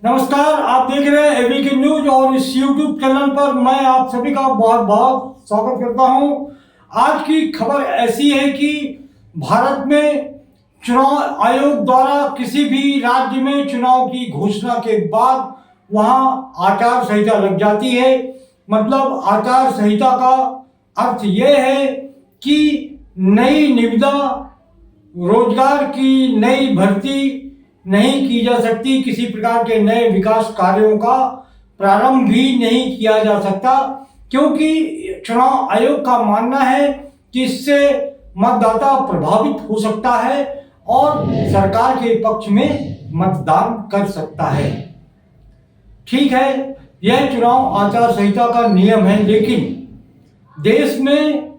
नमस्कार, आप देख रहे हैं एबीके न्यूज और इस यूट्यूब चैनल पर मैं आप सभी का बहुत बहुत स्वागत करता हूं। आज की खबर ऐसी है कि भारत में चुनाव आयोग द्वारा किसी भी राज्य में चुनाव की घोषणा के बाद वहां आचार संहिता लग जाती है। मतलब आचार संहिता का अर्थ यह है कि नई निविदा, रोजगार की नई भर्ती नहीं की जा सकती, किसी प्रकार के नए विकास कार्यों का प्रारंभ भी नहीं किया जा सकता, क्योंकि चुनाव आयोग का मानना है कि इससे मतदाता प्रभावित हो सकता है और सरकार के पक्ष में मतदान कर सकता है। ठीक है, यह चुनाव आचार संहिता का नियम है, लेकिन देश में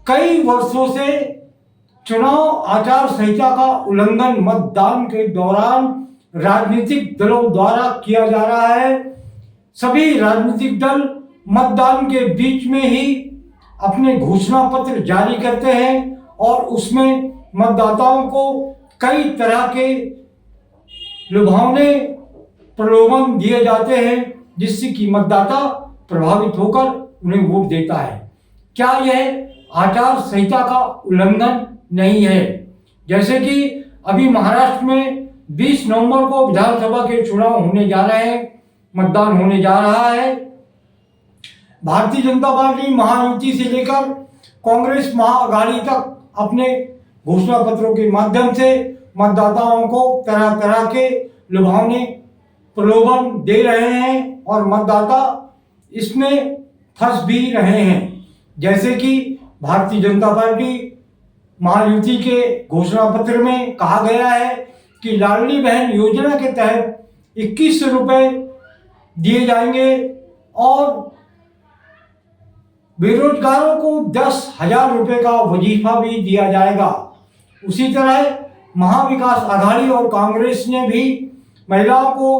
कई वर्षों से चुनाव आचार संहिता का उल्लंघन मतदान के दौरान राजनीतिक दलों द्वारा किया जा रहा है। सभी राजनीतिक दल मतदान के बीच में ही अपने घोषणा पत्र जारी करते हैं और उसमें मतदाताओं को कई तरह के लुभावने प्रलोभन दिए जाते हैं, जिससे कि मतदाता प्रभावित होकर उन्हें वोट देता है। क्या यह आचार संहिता का उल्लंघन नहीं है? जैसे कि अभी महाराष्ट्र में 20 नवंबर को विधानसभा के चुनाव होने जा रहे हैं, मतदान होने जा रहा है। भारतीय जनता पार्टी महायुति से लेकर कांग्रेस महाअघाड़ी तक अपने घोषणा पत्रों के माध्यम से मतदाताओं को तरह तरह के लुभावने प्रलोभन दे रहे हैं और मतदाता इसमें फंस भी रहे हैं। जैसे कि भारतीय जनता पार्टी महायुति के घोषणा पत्र में कहा गया है कि लाडली बहन योजना के तहत 2100 रुपये दिए जाएंगे और बेरोजगारों को 10,000 रुपये का वजीफा भी दिया जाएगा। उसी तरह महाविकास आघाड़ी और कांग्रेस ने भी महिलाओं को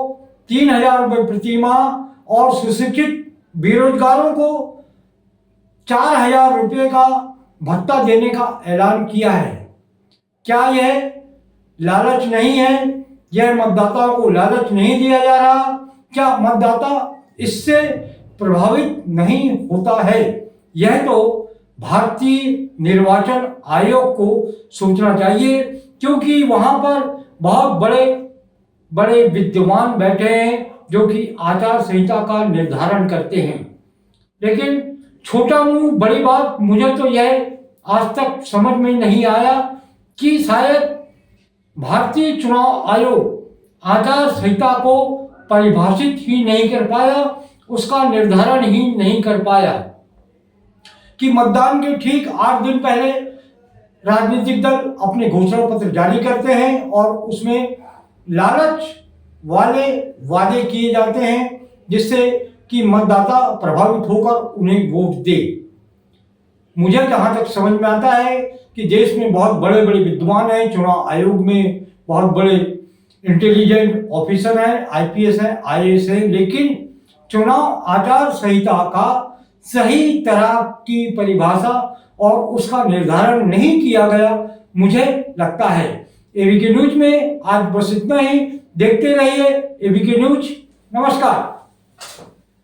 3,000 रुपये प्रति माह और सुशिक्षित बेरोजगारों को 4,000 रुपये का भत्ता देने का ऐलान किया है। क्या यह लालच नहीं है? यह मतदाताओं को लालच नहीं दिया जा रहा? क्या मतदाता इससे प्रभावित नहीं होता है? यह तो भारतीय निर्वाचन आयोग को सोचना चाहिए, क्योंकि वहां पर बहुत बड़े बड़े विद्वान बैठे हैं जो कि आचार संहिता का निर्धारण करते हैं। लेकिन छोटा मुंह बड़ी बात, मुझे तो यह आज तक समझ में नहीं आया कि शायद भारतीय चुनाव आयोग आचार संहिता को परिभाषित ही नहीं कर पाया, उसका निर्धारण ही नहीं कर पाया कि मतदान के ठीक 8 दिन पहले राजनीतिक दल अपने घोषणा पत्र जारी करते हैं और उसमें लालच वाले वादे किए जाते हैं, जिससे कि मतदाता प्रभावित होकर उन्हें वोट दे। मुझे जहाँ तक समझ में आता है कि देश में बहुत बड़े बड़े विद्वान हैं, चुनाव आयोग में बहुत बड़े इंटेलिजेंट ऑफिसर हैं, आईपीएस हैं, आईएएस हैं, लेकिन चुनाव आचार संहिता का सही तरह की परिभाषा और उसका निर्धारण नहीं किया गया, मुझे लगता है। एबीके न्यूज में आज बस इतना ही। देखते रहिए एबीके न्यूज। नमस्कार।